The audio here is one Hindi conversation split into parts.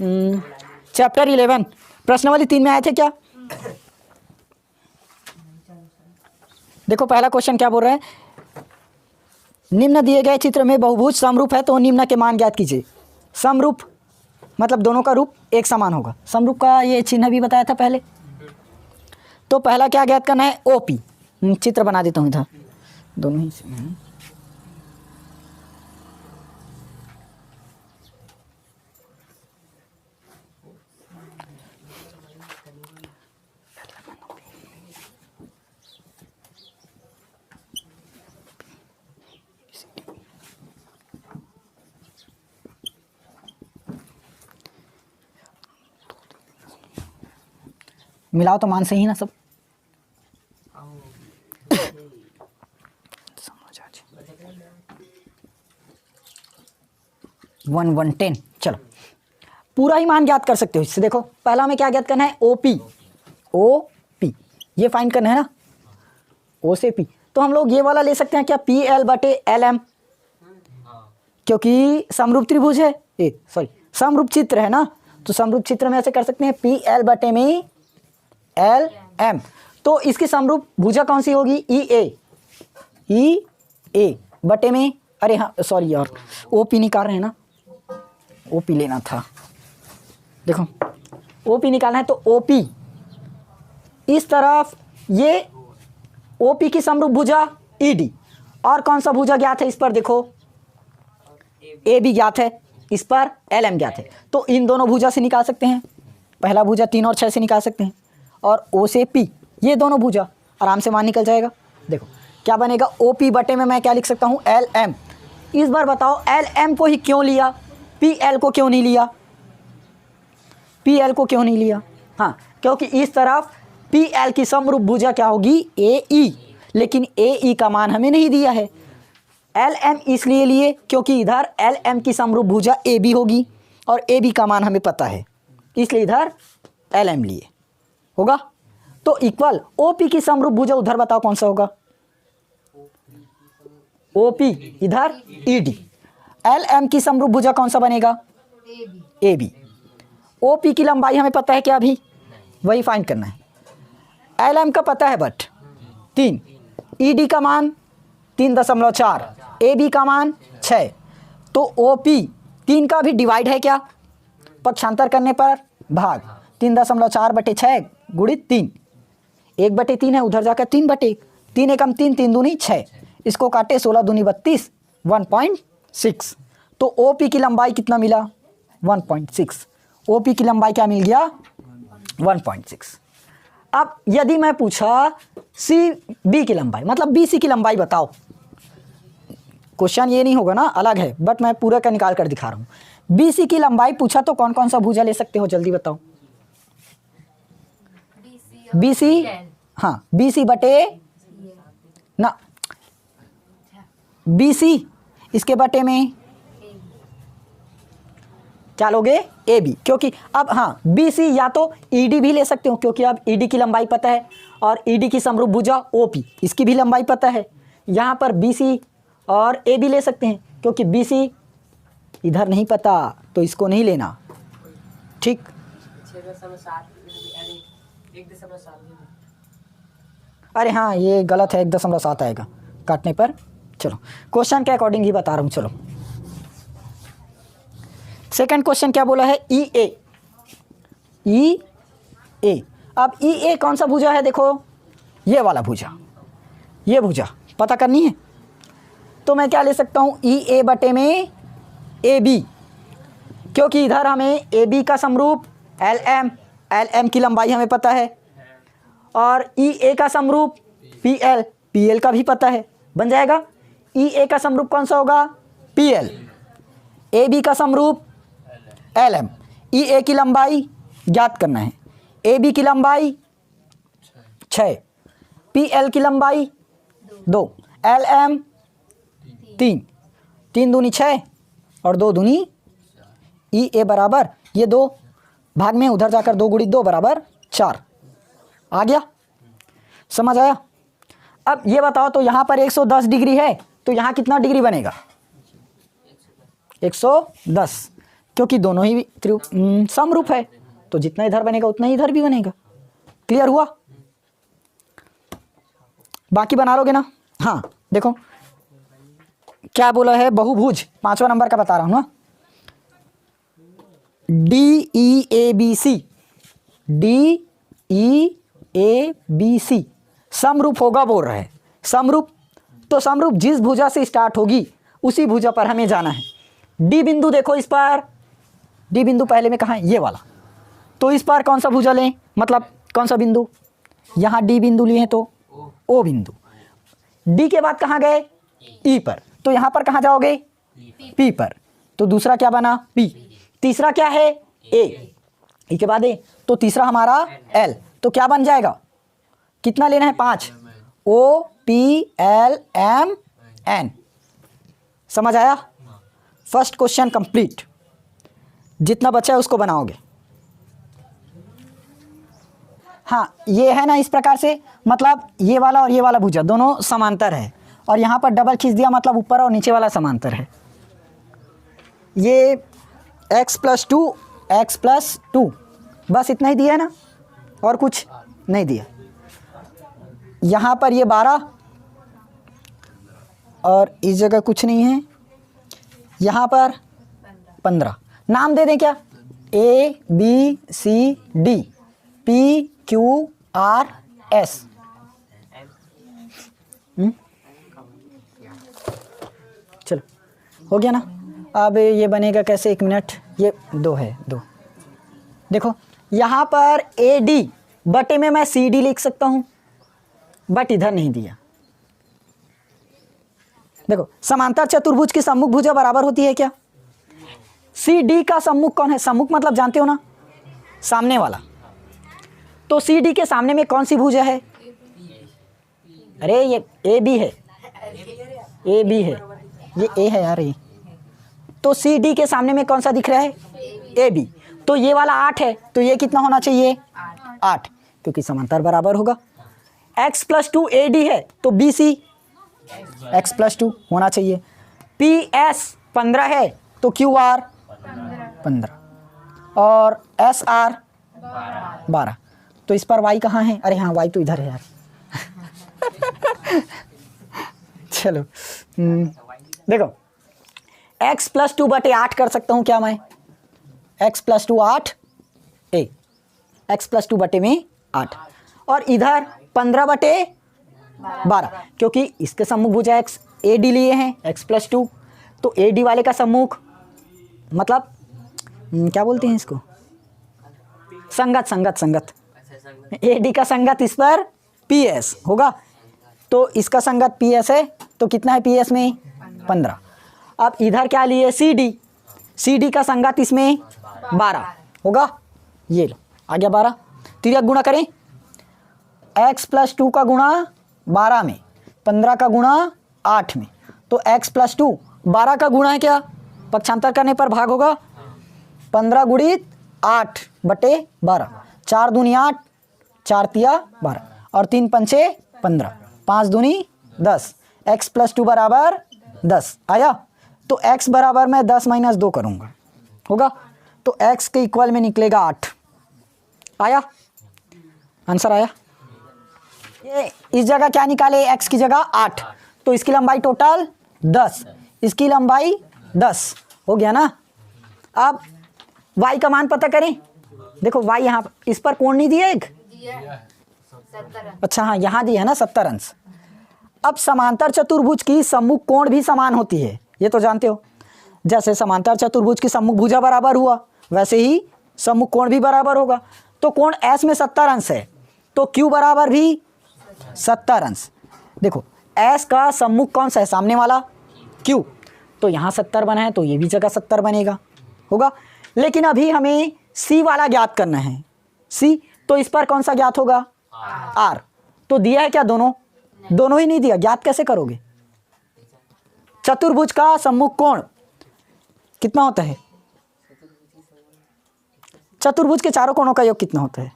चैप्टर 11 प्रश्नावली 3 में आए थे क्या? देखो पहला क्वेश्चन क्या बोल रहा है, निम्न दिए गए चित्र में बहुभुज समरूप है तो निम्न के मान ज्ञात कीजिए। समरूप मतलब दोनों का रूप एक समान होगा। समरूप का ये चिन्ह भी बताया था पहले। तो पहला क्या ज्ञात करना है, ओपी। चित्र बना देता हूँ इधर, दोनों ही से मिलाओ तो मान से ही ना सब। 1 चलो पूरा ही मान ज्ञात कर सकते हो इससे। देखो पहला हमें क्या ज्ञात करना है, ओपी। ओपी ये फाइंड करना है ना, ओ से पी। तो हम लोग ये वाला ले सकते हैं क्या, पी एल बटे एल एम, क्योंकि समरूप त्रिभुज है, सॉरी समरूप चित्र है ना, तो समरूप चित्र में ऐसे कर सकते हैं पी एल बटे में एल एम। तो इसकी समरूप भुजा कौन सी होगी, ई ए बटे में, अरे हाँ सॉरी यार ओपी निकाल रहे हैं ना, ओपी लेना था। देखो ओपी निकालना है तो ओपी इस तरफ, ये ओपी की समरूप भुजा ईडी। और कौन सा भुजा ज्ञात है इस पर, देखो ए भी ज्ञात है, इस पर एल एम ज्ञात है। तो इन दोनों भुजा से निकाल सकते हैं। पहला भुजा 3 और 6 से निकाल सकते हैं, और ओ से पी ये दोनों भुजा आराम से मान निकल जाएगा। देखो क्या बनेगा, ओ पी बटे में मैं क्या लिख सकता हूँ, एल एम। इस बार बताओ एल एम को ही क्यों लिया, पी एल को क्यों नहीं लिया, पी एल को क्यों नहीं लिया? हाँ क्योंकि इस तरफ पी एल की समरूप भुजा क्या होगी, ए ई, लेकिन ए ई का मान हमें नहीं दिया है। एल एम इसलिए लिए क्योंकि इधर एल एम की समरूप भुजा ए बी होगी, और ए बी का मान हमें पता है, इसलिए इधर एल एम लिए होगा। तो इक्वल ओ पी की समरूप भुजा उधर बताओ कौन सा होगा, ओ पी इधर ई डी। एल एम की समरूप भुजा कौन सा बनेगा, ए बी। ओ पी की लंबाई हमें पता है क्या, अभी वही फाइंड करना है। एल एम का पता है बट 3, ई डी का मान 3.4, ए बी का मान 6। तो ओ पी 3 का भी डिवाइड है क्या, पक्षांतर करने पर भाग 3.4 बटे 6 गुणित 3, 1 बटे 3 है, उधर जाकर 3 बटे 1, 3 एकम 3, 3 दूनी 6, इसको काटे 16 दूनी 32, 1.6। तो ओ पी की लंबाई कितना मिला, 1.6। ओ पी की लंबाई क्या मिल गया, 1.6। अब यदि मैं पूछा सी बी की लंबाई, मतलब बी सी की लंबाई बताओ, क्वेश्चन ये नहीं होगा ना, अलग है, बट मैं पूरा का निकाल कर दिखा रहा हूँ। बी सी की लंबाई पूछा तो कौन कौन सा भुजा ले सकते हो, जल्दी बताओ। बी सी, हाँ बी सी बटे ना, बी सी इसके बटे में क्या लोगे, ए बी, क्योंकि अब हाँ बी सी या तो ई डी भी ले सकते हो, क्योंकि अब ई डी की लंबाई पता है, और ई डी की समरूप भुजा ओ पी इसकी भी लंबाई पता है। यहाँ पर बी सी और ए बी ले सकते हैं, क्योंकि बी सी इधर नहीं पता तो इसको नहीं लेना, ठीक। अरे हाँ ये गलत है, 1.7 आएगा काटने पर। चलो क्वेश्चन के अकॉर्डिंग ही बता रहा हूँ। चलो सेकंड क्वेश्चन क्या बोला है, ई ए। ई ए, अब ई ए कौन सा भुजा है, देखो ये वाला भुजा, ये भुजा पता करनी है। तो मैं क्या ले सकता हूँ, ई ए बटे में ए बी, क्योंकि इधर हमें ए बी का समरूप एल एम की लंबाई हमें पता है, और ई ए का समरूप पी एल का भी पता है, बन जाएगा। ई ए का समरूप कौन सा होगा, पी एल, ए बी का समरूप एल एम। ई ए की लंबाई ज्ञात करना है, ए बी की लंबाई 6, पी एल की लंबाई 2, एल एम 3, 3 दूनी 6 और 2 दूनी, ई ए बराबर ये 2 भाग में उधर जाकर 2 गुणित 2 बराबर 4 आ गया, समझ आया। अब ये बताओ तो यहाँ पर 110 डिग्री है, तो यहाँ कितना डिग्री बनेगा, 110, क्योंकि दोनों ही समरूप है, तो जितना इधर बनेगा उतना ही इधर भी बनेगा। क्लियर हुआ? बाकी बना लोगे ना? हाँ देखो क्या बोला है, बहुभुज 5वां नंबर का बता रहा हूँ ना, DEABC, DEABC समरूप होगा बोल रहा है। समरूप, तो समरूप जिस भुजा से स्टार्ट होगी उसी भुजा पर हमें जाना है। डी बिंदु देखो, इस पर डी बिंदु पहले में कहाँ है, ये वाला, तो इस पर कौन सा भुजा लें, मतलब कौन सा बिंदु, यहाँ डी बिंदु लिए हैं तो ओ बिंदु। डी के बाद कहाँ गए, ई पर, तो यहाँ पर कहाँ जाओगे, पी पर, तो दूसरा क्या बना, पी। तीसरा क्या है, ए, ई के बाद ए, तो तीसरा हमारा एल, तो क्या बन जाएगा, कितना लेना है, 5, O P L M N. समझ आया? First question complete. जितना बचा है उसको बनाओगे। हाँ ये है ना, इस प्रकार से, मतलब ये वाला और ये वाला भुजा दोनों समांतर है, और यहाँ पर डबल खींच दिया, मतलब ऊपर और नीचे वाला समांतर है। ये x + 2 x + 2 बस इतना ही दिया है ना, और कुछ नहीं दिया। यहाँ पर ये 12 और इस जगह कुछ नहीं है, यहाँ पर 15। नाम दे दें क्या, ABCD PQRS। चलो हो गया ना। अब ये बनेगा कैसे, 1 मिनट, ये 2 है, 2। देखो यहाँ पर AD बटे में मैं CD लिख सकता हूँ, बट इधर नहीं दिया। देखो समांतर चतुर्भुज की सम्मुख भुजा बराबर होती है क्या, CD का सम्मुख कौन है, सम्मुख मतलब जानते हो ना, सामने वाला, तो CD के सामने में कौन सी भुजा है, अरे ये AB है, AB है, ये A है यार, ये तो CD के सामने में कौन सा दिख रहा है, AB, तो ये वाला 8 है, तो ये कितना होना चाहिए, 8, क्योंकि समांतर बराबर होगा। x + 2 AD है, तो BC x + 2 होना चाहिए। PS 15 है, तो QR 15 और SR 12, तो इस पर y कहाँ है, अरे हाँ y तो इधर है यार। चलो देखो x + 2 बटे 8 कर सकता हूँ क्या मैं, x + 2 8 a, x + 2 बटे में 8, और इधर 15 बटे 12, क्योंकि इसके सम्मुख भुजा x AD लिए हैं, x + 2, तो AD वाले का सम्मुख मतलब क्या बोलते हैं इसको, संगत, संगत, संगत, AD का संगत इस पर PS होगा, तो इसका संगत PS है, तो कितना है PS में 15। अब इधर क्या लिए, CD, CD का संगत इसमें 12 होगा, ये लो आ गया 12। तिर्यक गुणा करें, x + 2 का गुणा 12 में, 15 का गुणा 8 में, तो x + 2 12 का गुणा है क्या, पक्षांतर करने पर भाग होगा, 15 × 8 बटे 12, 4 दूनी 8, 4 तिया 12 और 3 पंचे 15, 5 दूनी 10, x + 2 बराबर 10 आया, तो x बराबर मैं 10 - 2 करूँगा, होगा, तो x के इक्वल में निकलेगा 8। आया आंसर, आया। ये इस जगह क्या निकाले, x की जगह 8, तो इसकी लंबाई टोटल 10, इसकी लंबाई 10 हो गया ना। अब y का मान पता करें, देखो y यहाँ इस पर कोण नहीं दिया एक, अच्छा हाँ यहाँ दिया है ना 70 अंश। अब समांतर चतुर्भुज की सम्मुख कोण भी समान होती है, ये तो जानते हो, जैसे समांतर चतुर्भुज की सम्मुख भुजा बराबर हुआ, वैसे ही सम्मुख कोण भी बराबर होगा। तो कोण S में 70 अंश है, तो Q बराबर भी 70 अंश। देखो S का सम्मुख कौन सा है, सामने वाला Q, तो यहाँ 70 बना है, तो ये भी जगह 70 बनेगा, होगा। लेकिन अभी हमें C वाला ज्ञात करना है, C, तो इस पर कौन सा ज्ञात होगा, R, तो दिया है क्या, दोनों, दोनों ही नहीं दिया, ज्ञात कैसे करोगे। चतुर्भुज का सम्मुख कोण कितना होता है, चतुर्भुज के चारों कोणों का योग कितना होता है,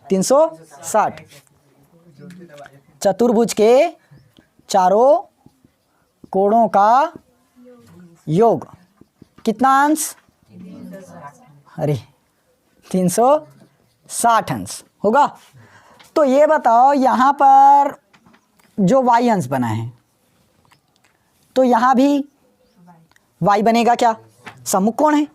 360। चतुर्भुज के चारों कोणों का योग कितना अंश, अरे 360 अंश होगा। तो ये बताओ यहाँ पर जो y अंश बना है तो यहाँ भी y बनेगा क्या, सम्मुख कोण है।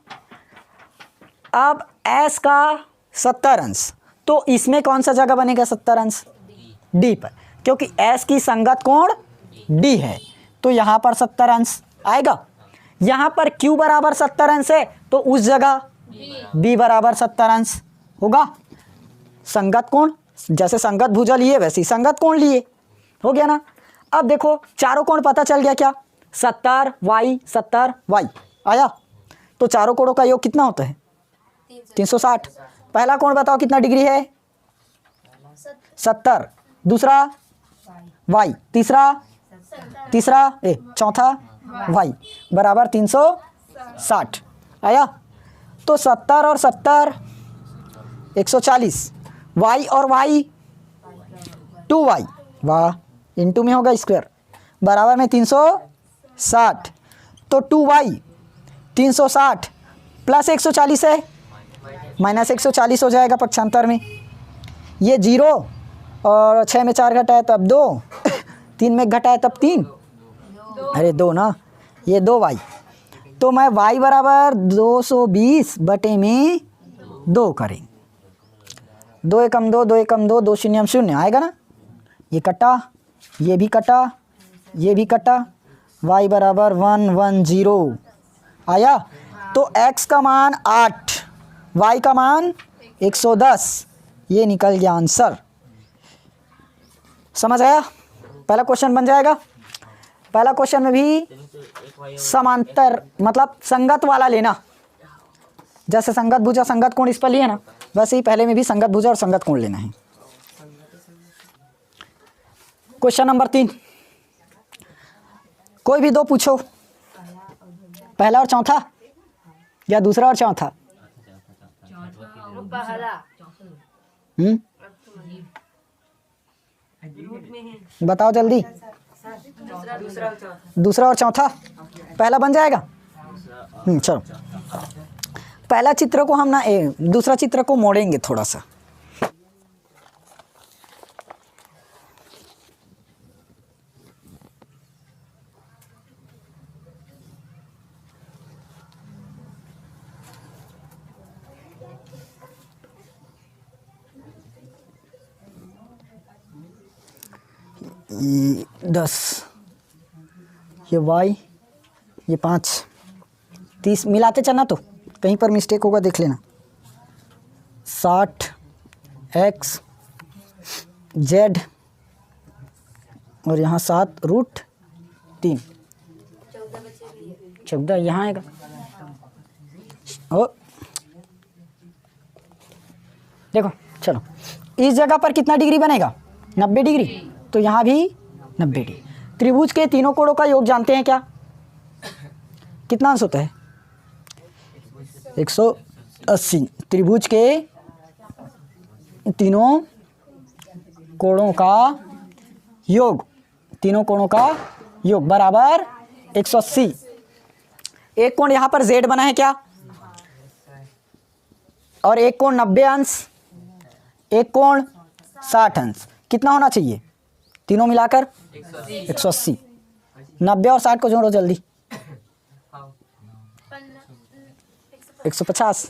अब s का 70 अंश, तो इसमें कौन सा जगह बनेगा 70 अंश, d पर, क्योंकि s की संगत कोण d है, तो यहाँ पर 70 अंश आएगा। यहाँ पर q बराबर 70 अंश है तो उस जगह b बराबर 70 अंश होगा। संगत कोण, जैसे संगत भुजा लिए वैसे ही संगत कोण लिए, हो गया ना। अब देखो चारों कोण पता चल गया क्या, 70 y आया। तो चारों कोणों का योग कितना होता है 360। पहला कोण बताओ कितना डिग्री है 70, दूसरा y, तीसरा चौथा y बराबर 360 आया। तो 70 और 70 140, y और y 2y, वाह इंटू में होगा स्क्वायर, बराबर में 360। तो 2y 360 प्लस 140 है, माइनस 140 हो जाएगा पक्षांतर में। ये 0 और 6 में 4 घटा है तब 2, 3 में घटा है तब 3, अरे 2 ना, ये 2y। तो मैं y बराबर 220 बटे में 2 करें, 2 एकम 2, 2 एकम 2, 2 शून्यम शून्य आएगा ना। ये कटा, ये भी कटा, ये भी कटा, y बराबर 110 आया। तो x का मान 8, y का मान 110, ये निकल गया आंसर। समझ आया, पहला क्वेश्चन बन जाएगा। पहला क्वेश्चन में भी समांतर मतलब संगत वाला लेना, जैसे संगत भुजा संगत कोण इस पर लिए ना, वैसे ही पहले में भी संगत भुजा और संगत कोण लेना है। क्वेश्चन नंबर 3, कोई भी दो पूछो, पहला और चौथा या दूसरा और चौथा। बताओ जल्दी, दूसरा और चौथा, पहला बन जाएगा। चलो पहला चित्र को हम ना दूसरा चित्र को मोड़ेंगे थोड़ा सा। ये 10, ये y, ये 5, 30 मिलाते चलना, तो कहीं पर मिस्टेक होगा देख लेना। 60 x z और यहाँ 7√3, 14 यहाँ आएगा। ओ देखो चलो, इस जगह पर कितना डिग्री बनेगा 90 डिग्री, तो यहाँ भी 90 डिग्री। त्रिभुज के तीनों कोणों का योग जानते हैं क्या, कितना अंश होता है 180। त्रिभुज के तीनों कोणों का योग, तीनों कोणों का योग बराबर 180। एक कोण यहाँ पर z बना है क्या, और एक कोण 90 अंश, एक कोण 60 अंश, कितना होना चाहिए तीनों मिलाकर 180। 90 और 60 को जोड़ो जल्दी, 150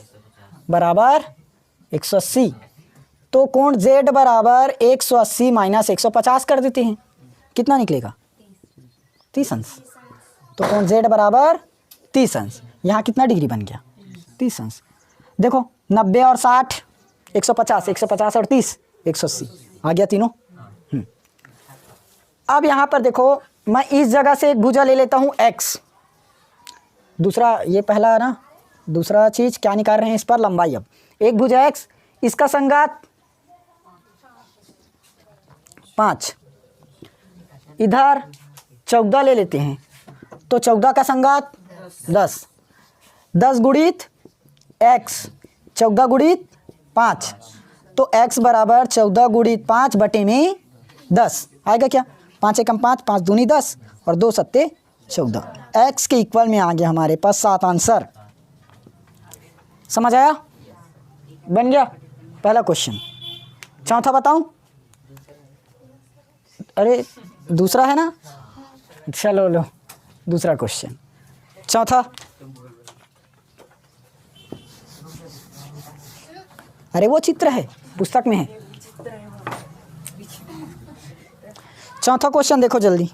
बराबर 180। तो कोण z बराबर 180 माइनस 150 कर देते हैं, कितना निकलेगा 30 अंश। तो कोण z बराबर 30 अंश, यहाँ कितना डिग्री बन गया 30 अंश। देखो 90 और 60 150, 150 और 30 180 आ गया तीनों। अब यहाँ पर देखो मैं इस जगह से एक भुजा ले लेता हूँ x, दूसरा ये पहला है ना, दूसरा चीज़ क्या निकाल रहे हैं इस पर लंबाई। अब एक भुजा x, इसका संघात 5, इधर 14 ले लेते हैं, तो 14 का संघात 10, 10 गुणित x, 14 गुणित 5, तो x बराबर 14 गुणित 5 बटे में 10 आएगा क्या। 5 एकम 5, 5 दूनी 10 और 2 सत्ते 14। x के इक्वल में आ गया हमारे पास 7 आंसर। समझ आया? बन गया पहला क्वेश्चन। चौथा बताऊं? अरे दूसरा है ना, चलो लो दूसरा क्वेश्चन। चौथा, अरे वो चित्र है, पुस्तक में है। चौथा क्वेश्चन देखो जल्दी।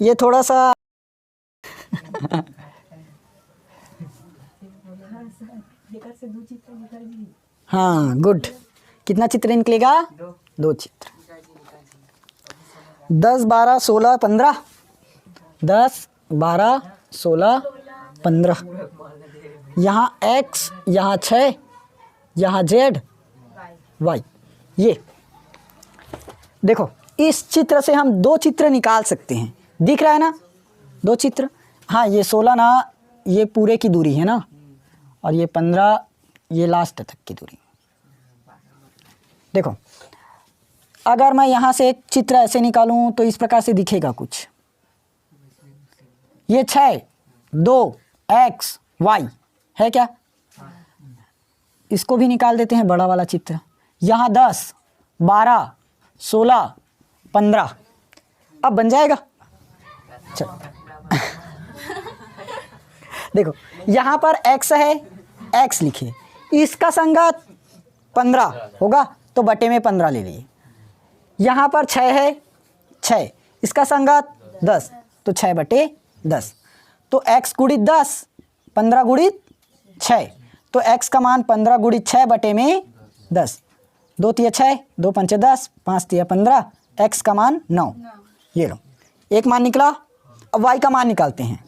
ये थोड़ा सा हाँ गुड। कितना चित्र निकलेगा? 2 चित्र। 10 12 16 15, 10 12 16 15। यहाँ x, यहाँ 6, यहाँ z, y। ये देखो, इस चित्र से हम 2 चित्र निकाल सकते हैं। दिख रहा है ना 2 चित्र? हाँ, ये 16 ना, ये पूरे की दूरी है ना, और ये 15 ये लास्ट तक की दूरी। देखो, अगर मैं यहाँ से एक चित्र ऐसे निकालूं तो इस प्रकार से दिखेगा कुछ। ये 6 2 x y है क्या? इसको भी निकाल देते हैं, बड़ा वाला चित्र। यहाँ 10 12 16 15। अब बन जाएगा। चलो देखो, यहाँ पर x है, x लिखिए, इसका संगत 15 होगा तो बटे में 15 ले लिए। यहाँ पर 6 है, 6, इसका संगत 10 तो 6 बटे 10। तो x गुणित 10, 15 गुणित 6, तो x का मान 15 गुणित 6 बटे में 10। 2 तिया 6, 2 पंचे 10, 5 तिया 15, x का मान 9। ये लो, एक मान निकला। अब y का मान निकालते हैं।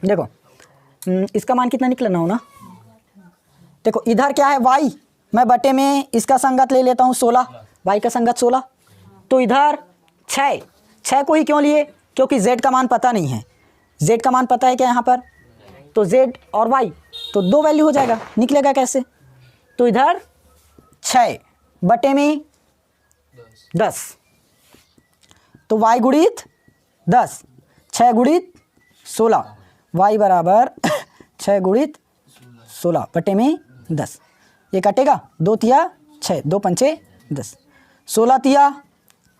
देखो, इसका मान कितना निकला? 9 ना। देखो, इधर क्या है y, मैं बटे में इसका संगत ले लेता हूँ 16, y का संगत 16। तो इधर 6 को ही क्यों लिए? क्योंकि z का मान पता नहीं है। z का मान पता है क्या यहाँ पर? तो z और y तो 2 वैल्यू हो जाएगा। निकलेगा कैसे? तो इधर 6 बटे में 10, तो y गुणित 10, 6 गुणित 16, y बराबर 6 गुणित 16 बटे में 10। ये कटेगा, 2 तिया 6, 2 पंचे 10, 16 तिया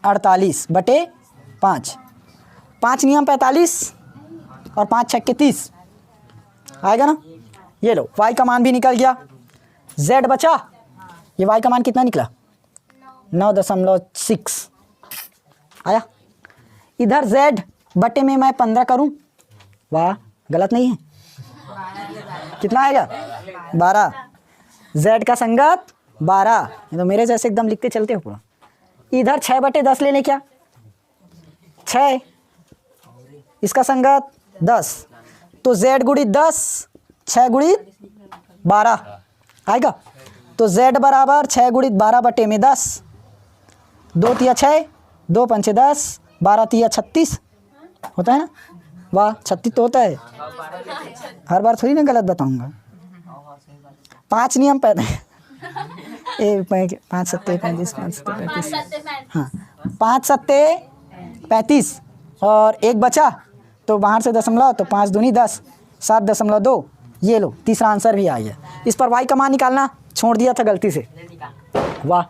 48 बटे 5, 5 नियम 45 और 5 छक्के 30 आएगा ना। ये लो, y का मान भी निकल गया। z बचा, ये y का मान कितना निकला? 9.6 आया। इधर z बटे में मैं 15 करूं, वाह गलत नहीं है। कितना आएगा? 12। z का संगत 12, तो मेरे जैसे एकदम लिखते चलते हो पूरा। इधर 6 बटे 10 ले लें क्या? 6, इसका संगत 10, तो z गुणित 10, 6 गुणित 12 आएगा। तो z बराबर 6 गुणित 12 बटे में 10। 2 तिया 6, 2 पंचे 10, 12 तिया 36 होता है ना। वाह, 36 तो होता है, हर बार थोड़ी ना गलत बताऊंगा। 5 नियम 5 सत्ते 35, 5 सत्ते 35, हाँ 5 सत्ते 35 और 1 बचा तो बाहर से दशमलव, तो 5 दूनी 10, 7.2। ये लो, तीसरा आंसर भी आ गया। इस पर y का मान निकालना छोड़ दिया था गलती से। वाह।